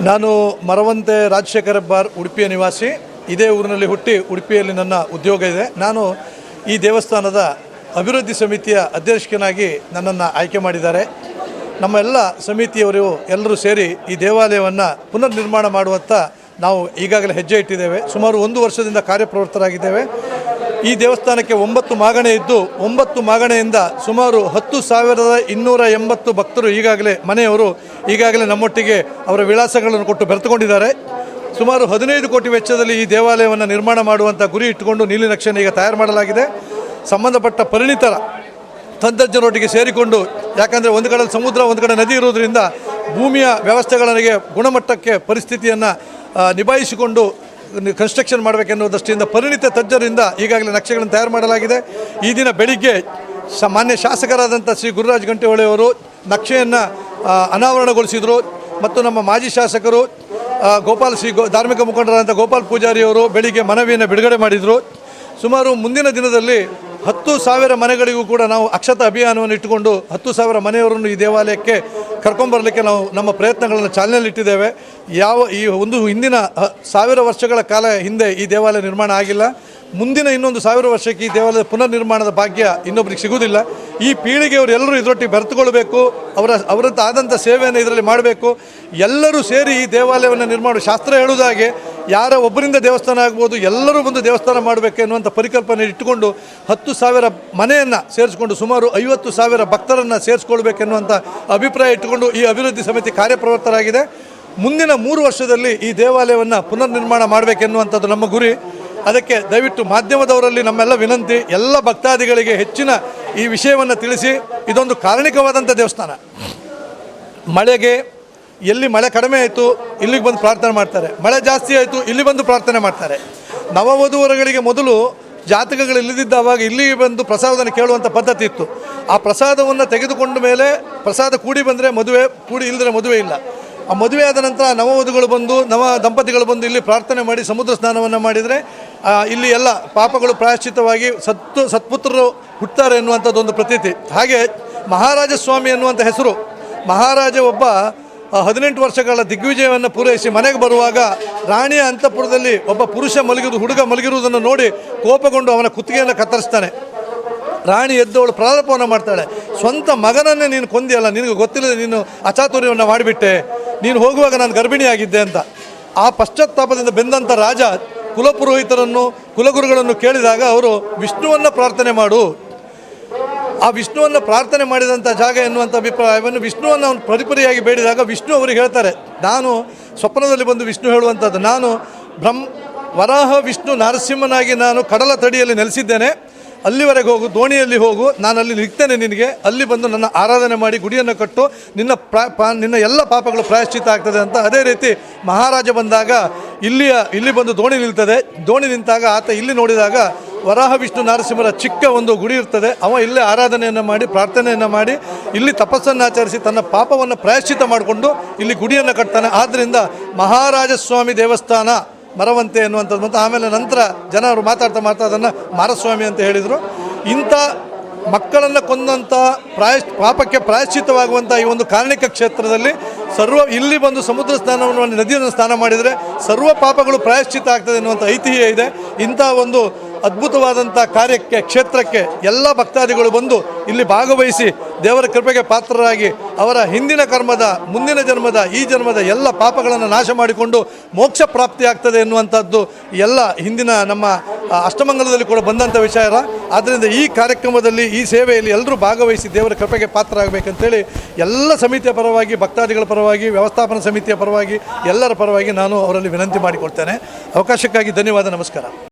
ನಾನು ಮರವಂತೆ ರಾಜಶೇಖರ ಹೆಬ್ಬಾರ್ ಉಡುಪಿಯ ನಿವಾಸಿ. ಇದೇ ಊರಿನಲ್ಲಿ ಹುಟ್ಟಿ ಉಡುಪಿಯಲ್ಲಿ ನನ್ನ ಉದ್ಯೋಗ ಇದೆ. ನಾನು ಈ ದೇವಸ್ಥಾನದ ಅಭಿವೃದ್ಧಿ ಸಮಿತಿಯ ಅಧ್ಯಕ್ಷನಾಗಿ ನನ್ನನ್ನು ಆಯ್ಕೆ ಮಾಡಿದ್ದಾರೆ. ನಮ್ಮ ಎಲ್ಲ ಸಮಿತಿಯವರು ಎಲ್ಲರೂ ಸೇರಿ ಈ ದೇವಾಲಯವನ್ನು ಪುನರ್ ನಿರ್ಮಾಣ ಮಾಡುವತ್ತ ನಾವು ಈಗಾಗಲೇ ಹೆಜ್ಜೆ ಇಟ್ಟಿದ್ದೇವೆ. ಸುಮಾರು 1 ವರ್ಷದಿಂದ ಕಾರ್ಯಪ್ರವೃತ್ತರಾಗಿದ್ದೇವೆ. ಈ ದೇವಸ್ಥಾನಕ್ಕೆ 9 ಮಾಗಣೆ ಇದ್ದು 9 ಮಾಗಣೆಯಿಂದ ಸುಮಾರು 10,280 ಭಕ್ತರು ಮನೆಯವರು ಈಗಾಗಲೇ ನಮ್ಮೊಟ್ಟಿಗೆ ಅವರ ವಿಳಾಸಗಳನ್ನು ಕೊಟ್ಟು ಬೆರೆತುಕೊಂಡಿದ್ದಾರೆ. ಸುಮಾರು 15 ಕೋಟಿ ವೆಚ್ಚದಲ್ಲಿ ಈ ದೇವಾಲಯವನ್ನು ನಿರ್ಮಾಣ ಮಾಡುವಂಥ ಗುರಿ ಇಟ್ಟುಕೊಂಡು ನೀಲಿನಕ್ಷೆಯನ್ನು ಈಗ ತಯಾರು ಮಾಡಲಾಗಿದೆ. ಸಂಬಂಧಪಟ್ಟ ಪರಿಣಿತರ ತಂತ್ರಜ್ಞರೊಟ್ಟಿಗೆ ಸೇರಿಕೊಂಡು, ಯಾಕಂದರೆ ಒಂದು ಕಡೆ ಸಮುದ್ರ ಒಂದು ಕಡೆ ನದಿ ಇರುವುದರಿಂದ ಭೂಮಿಯ ವ್ಯವಸ್ಥೆಗಳಿಗೆ ಗುಣಮಟ್ಟಕ್ಕೆ ಪರಿಸ್ಥಿತಿಯನ್ನು ನಿಭಾಯಿಸಿಕೊಂಡು ಕನ್ಸ್ಟ್ರಕ್ಷನ್ ಮಾಡಬೇಕೆನ್ನುವ ದೃಷ್ಟಿಯಿಂದ ಪರಿಣಿತ ತಜ್ಞರಿಂದ ಈಗಾಗಲೇ ನಕ್ಷೆಗಳನ್ನು ತಯಾರು ಮಾಡಲಾಗಿದೆ. ಈ ದಿನ ಬೆಳಿಗ್ಗೆ ಮಾನ್ಯ ಶಾಸಕರಾದಂಥ ಶ್ರೀ ಗುರುರಾಜ್ ಗಂಟೆಹೊಳೆಯವರು ನಕ್ಷೆಯನ್ನು ಅನಾವರಣಗೊಳಿಸಿದರು. ಮತ್ತು ನಮ್ಮ ಮಾಜಿ ಶಾಸಕರು ಧಾರ್ಮಿಕ ಮುಖಂಡರಾದಂಥ ಗೋಪಾಲ್ ಪೂಜಾರಿಯವರು ಬೆಳಿಗ್ಗೆ ಮನವಿಯನ್ನು ಬಿಡುಗಡೆ ಮಾಡಿದರು. ಸುಮಾರು ಮುಂದಿನ ದಿನದಲ್ಲಿ 10,000 ಮನೆಗಳಿಗೂ ಕೂಡ ನಾವು ಅಕ್ಷತಾ ಅಭಿಯಾನವನ್ನು ಇಟ್ಟುಕೊಂಡು 10,000 ಮನೆಯವರನ್ನು ಈ ದೇವಾಲಯಕ್ಕೆ ಕರ್ಕೊಂಬರಲಿಕ್ಕೆ ನಾವು ನಮ್ಮ ಪ್ರಯತ್ನಗಳನ್ನು ಚಾಲನೆಯಲ್ಲಿಟ್ಟಿದ್ದೇವೆ. ಹಿಂದಿನ 1000 ವರ್ಷಗಳ ಕಾಲ ಹಿಂದೆ ಈ ದೇವಾಲಯ ನಿರ್ಮಾಣ ಆಗಿಲ್ಲ. ಮುಂದಿನ ಇನ್ನೊಂದು 1000 ವರ್ಷಕ್ಕೆ ಈ ದೇವಾಲಯದ ಪುನರ್ ನಿರ್ಮಾಣದ ಭಾಗ್ಯ ಇನ್ನೊಬ್ಬರಿಗೆ ಸಿಗುವುದಿಲ್ಲ. ಈ ಪೀಳಿಗೆಯವರು ಎಲ್ಲರೂ ಇದರೊಟ್ಟಿಗೆ ಬೆರೆತುಕೊಳ್ಬೇಕು, ಅವರಂತ ಆದಂಥ ಸೇವೆಯನ್ನು ಇದರಲ್ಲಿ ಮಾಡಬೇಕು. ಎಲ್ಲರೂ ಸೇರಿ ಈ ದೇವಾಲಯವನ್ನು ನಿರ್ಮಾಣ, ಶಾಸ್ತ್ರ ಹೇಳುವುದಾಗೆ ಯಾರ ಒಬ್ಬರಿಂದ ದೇವಸ್ಥಾನ ಆಗ್ಬೋದು, ಎಲ್ಲರೂ ಬಂದು ದೇವಸ್ಥಾನ ಮಾಡಬೇಕು ಎನ್ನುವಂಥ ಪರಿಕಲ್ಪನೆ ಇಟ್ಟುಕೊಂಡು 10,000 ಮನೆಯನ್ನು ಸೇರಿಸ್ಕೊಂಡು ಸುಮಾರು 50,000 ಭಕ್ತರನ್ನು ಸೇರಿಸ್ಕೊಳ್ಬೇಕೆನ್ನುವಂಥ ಅಭಿಪ್ರಾಯ ಇಟ್ಟುಕೊಂಡು ಈ ಅಭಿವೃದ್ಧಿ ಸಮಿತಿ ಕಾರ್ಯಪ್ರವೃತ್ತರಾಗಿದೆ. ಮುಂದಿನ 3 ವರ್ಷದಲ್ಲಿ ಈ ದೇವಾಲಯವನ್ನು ಪುನರ್ ನಿರ್ಮಾಣ ಮಾಡಬೇಕೆನ್ನುವಂಥದ್ದು ನಮ್ಮ ಗುರಿ. ಅದಕ್ಕೆ ದಯವಿಟ್ಟು ಮಾಧ್ಯಮದವರಲ್ಲಿ ನಮ್ಮೆಲ್ಲ ವಿನಂತಿ, ಎಲ್ಲ ಭಕ್ತಾದಿಗಳಿಗೆ ಹೆಚ್ಚಿನ ಈ ವಿಷಯವನ್ನು ತಿಳಿಸಿ. ಇದೊಂದು ಕಾರಣಿಕವಾದಂಥ ದೇವಸ್ಥಾನ. ಮಳೆಗೆ ಎಲ್ಲಿ ಮಳೆ ಕಡಿಮೆ ಆಯಿತು ಇಲ್ಲಿಗೆ ಬಂದು ಪ್ರಾರ್ಥನೆ ಮಾಡ್ತಾರೆ, ಮಳೆ ಜಾಸ್ತಿ ಆಯಿತು ಇಲ್ಲಿ ಬಂದು ಪ್ರಾರ್ಥನೆ ಮಾಡ್ತಾರೆ. ನವವಧುವರಗಳಿಗೆ ಮೊದಲು ಜಾತಕಗಳು ಇಲ್ಲದಿದ್ದಾವಾಗ ಇಲ್ಲಿಗೆ ಬಂದು ಪ್ರಸಾದವನ್ನು ಕೇಳುವಂಥ ಪದ್ಧತಿ ಇತ್ತು. ಆ ಪ್ರಸಾದವನ್ನು ತೆಗೆದುಕೊಂಡ ಮೇಲೆ ಪ್ರಸಾದ ಕೂಡಿ ಬಂದರೆ ಮದುವೆ, ಕೂಡಿ ಇಲ್ಲದ್ರೆ ಮದುವೆ ಇಲ್ಲ. ಆ ಮದುವೆ ಆದ ನಂತರ ನವವಧುಗಳು ಬಂದು ದಂಪತಿಗಳು ಬಂದು ಇಲ್ಲಿ ಪ್ರಾರ್ಥನೆ ಮಾಡಿ ಸಮುದ್ರ ಸ್ನಾನವನ್ನು ಮಾಡಿದರೆ ಇಲ್ಲಿ ಎಲ್ಲ ಪಾಪಗಳು ಪ್ರಾಯಶ್ಚಿತ್ತವಾಗಿ ಸತ್ಪುತ್ರರು ಹುಟ್ಟುತ್ತಾರೆ ಎನ್ನುವಂಥದ್ದೊಂದು ಪ್ರತೀತಿ. ಹಾಗೆ ಮಹಾರಾಜ ಸ್ವಾಮಿ ಎನ್ನುವಂಥ ಹೆಸರು, ಮಹಾರಾಜ ಒಬ್ಬ 18 ವರ್ಷಗಳ ದಿಗ್ವಿಜಯವನ್ನು ಪೂರೈಸಿ ಮನೆಗೆ ಬರುವಾಗ ರಾಣಿಯ ಅಂತಃಪುರದಲ್ಲಿ ಒಬ್ಬ ಹುಡುಗ ಮಲಗಿರುವುದನ್ನು ನೋಡಿ ಕೋಪಗೊಂಡು ಅವನ ಕುತ್ತಿಗೆಯನ್ನು ಕತ್ತರಿಸ್ತಾನೆ. ರಾಣಿ ಎದ್ದವಳು ಪ್ರಾರಂಭವನ್ನು ಮಾಡ್ತಾಳೆ, ಸ್ವಂತ ಮಗನನ್ನೇ ನೀನು ಕೊಂದಿಯಲ್ಲ, ನಿನಗೆ ಗೊತ್ತಿಲ್ಲದೆ ನೀನು ಅಚಾತುರ್ಯವನ್ನು ಮಾಡಿಬಿಟ್ಟೆ, ನೀನು ಹೋಗುವಾಗ ನಾನು ಗರ್ಭಿಣಿಯಾಗಿದ್ದೆ ಅಂತ. ಆ ಪಶ್ಚಾತ್ತಾಪದಿಂದ ಬೆಂದಂಥ ರಾಜ ಕುಲಪುರೋಹಿತರನ್ನು ಕುಲಗುರುಗಳನ್ನು ಕೇಳಿದಾಗ ಅವರು ವಿಷ್ಣುವನ್ನು ಪ್ರಾರ್ಥನೆ ಮಾಡು, ಆ ವಿಷ್ಣುವನ್ನು ಪ್ರಾರ್ಥನೆ ಮಾಡಿದಂಥ ಜಾಗ ಎನ್ನುವಂಥ ಅಭಿಪ್ರಾಯವನ್ನು ವಿಷ್ಣುವನ್ನು ಅವನು ಪರಿಪರಿಯಾಗಿ ಬೇಡಿದಾಗ ವಿಷ್ಣು ಅವರಿಗೆ ಹೇಳ್ತಾರೆ, ನಾನು ಸ್ವಪ್ನದಲ್ಲಿ ಬಂದು ವಿಷ್ಣು ಹೇಳುವಂಥದ್ದು, ನಾನು ವರಾಹ ವಿಷ್ಣು ನರಸಿಂಹನಾಗಿ ನಾನು ಕಡಲ ತಡಿಯಲ್ಲಿ ನೆಲೆಸಿದ್ದೇನೆ, ಅಲ್ಲಿವರೆಗೆ ಹೋಗು, ದೋಣಿಯಲ್ಲಿ ಹೋಗು, ನಾನು ಅಲ್ಲಿ ನಿಲ್ತೇನೆ, ನಿನಗೆ ಅಲ್ಲಿ ಬಂದು ನನ್ನ ಆರಾಧನೆ ಮಾಡಿ ಗುಡಿಯನ್ನು ಕಟ್ಟು, ನಿನ್ನ ಎಲ್ಲ ಪಾಪಗಳು ಪ್ರಾಯಶ್ಚಿತ್ತ ಆಗ್ತದೆ ಅಂತ. ಅದೇ ರೀತಿ ಮಹಾರಾಜ ಬಂದಾಗ ಇಲ್ಲಿ ಬಂದು ದೋಣಿ ನಿಲ್ತದೆ. ದೋಣಿ ನಿಂತಾಗ ಆತ ಇಲ್ಲಿ ನೋಡಿದಾಗ ವರಾಹ ವಿಷ್ಣು ನರಸಿಂಹರ ಚಿಕ್ಕ ಒಂದು ಗುಡಿ ಇರ್ತದೆ. ಅವ ಇಲ್ಲೇ ಆರಾಧನೆಯನ್ನು ಮಾಡಿ ಪ್ರಾರ್ಥನೆಯನ್ನು ಮಾಡಿ ಇಲ್ಲಿ ತಪಸ್ಸನ್ನು ಆಚರಿಸಿ ತನ್ನ ಪಾಪವನ್ನು ಪ್ರಾಯಶ್ಚಿತ್ತ ಮಾಡಿಕೊಂಡು ಇಲ್ಲಿ ಗುಡಿಯನ್ನು ಕಟ್ತಾನೆ. ಆದ್ದರಿಂದ ಮಹಾರಾಜ ಸ್ವಾಮಿ ದೇವಸ್ಥಾನ ಮರವಂತೆ ಎನ್ನುವಂಥದ್ದು. ಮತ್ತು ಆಮೇಲೆ ನಂತರ ಜನರು ಮಾತಾಡ್ತಾ ಅದನ್ನು ಮಾರಸ್ವಾಮಿ ಅಂತ ಹೇಳಿದರು. ಇಂಥ ಮಕ್ಕಳನ್ನು ಕೊಂದಂಥ ಪಾಪಕ್ಕೆ ಪ್ರಾಯಶ್ಚಿತ್ತವಾಗುವಂಥ ಈ ಒಂದು ಕಾರಣಿಕ ಕ್ಷೇತ್ರದಲ್ಲಿ ಇಲ್ಲಿ ಬಂದು ಸಮುದ್ರ ಸ್ನಾನವನ್ನು ನದಿಯನ್ನು ಸ್ನಾನ ಮಾಡಿದರೆ ಸರ್ವ ಪಾಪಗಳು ಪ್ರಾಯಶ್ಚಿತ್ತ ಆಗ್ತದೆ ಎನ್ನುವಂಥ ಐತಿಹ್ಯ ಇದೆ. ಇಂಥ ಒಂದು ಅದ್ಭುತವಾದಂಥ ಕ್ಷೇತ್ರಕ್ಕೆ ಎಲ್ಲ ಭಕ್ತಾದಿಗಳು ಬಂದು ಇಲ್ಲಿ ಭಾಗವಹಿಸಿ ದೇವರ ಕೃಪೆಗೆ ಪಾತ್ರರಾಗಿ ಅವರ ಹಿಂದಿನ ಕರ್ಮದ, ಮುಂದಿನ ಜನ್ಮದ, ಈ ಜನ್ಮದ ಎಲ್ಲ ಪಾಪಗಳನ್ನು ನಾಶ ಮಾಡಿಕೊಂಡು ಮೋಕ್ಷ ಪ್ರಾಪ್ತಿಯಾಗ್ತದೆ ಎನ್ನುವಂಥದ್ದು ಎಲ್ಲ ಹಿಂದಿನ ನಮ್ಮ ಅಷ್ಟಮಂಗಲದಲ್ಲಿ ಕೂಡ ಬಂದಂಥ ವಿಚಾರ. ಆದ್ದರಿಂದ ಈ ಕಾರ್ಯಕ್ರಮದಲ್ಲಿ, ಈ ಸೇವೆಯಲ್ಲಿ ಎಲ್ಲರೂ ಭಾಗವಹಿಸಿ ದೇವರ ಕೃಪೆಗೆ ಪಾತ್ರರಾಗಬೇಕಂತೇಳಿ ಎಲ್ಲ ಸಮಿತಿಯ ಪರವಾಗಿ, ಭಕ್ತಾದಿಗಳ ಪರವಾಗಿ, ವ್ಯವಸ್ಥಾಪನಾ ಸಮಿತಿಯ ಪರವಾಗಿ, ಎಲ್ಲರ ಪರವಾಗಿ ನಾನು ಅವರಲ್ಲಿ ವಿನಂತಿ ಮಾಡಿಕೊಳ್ತೇನೆ. ಅವಕಾಶಕ್ಕಾಗಿ ಧನ್ಯವಾದ. ನಮಸ್ಕಾರ.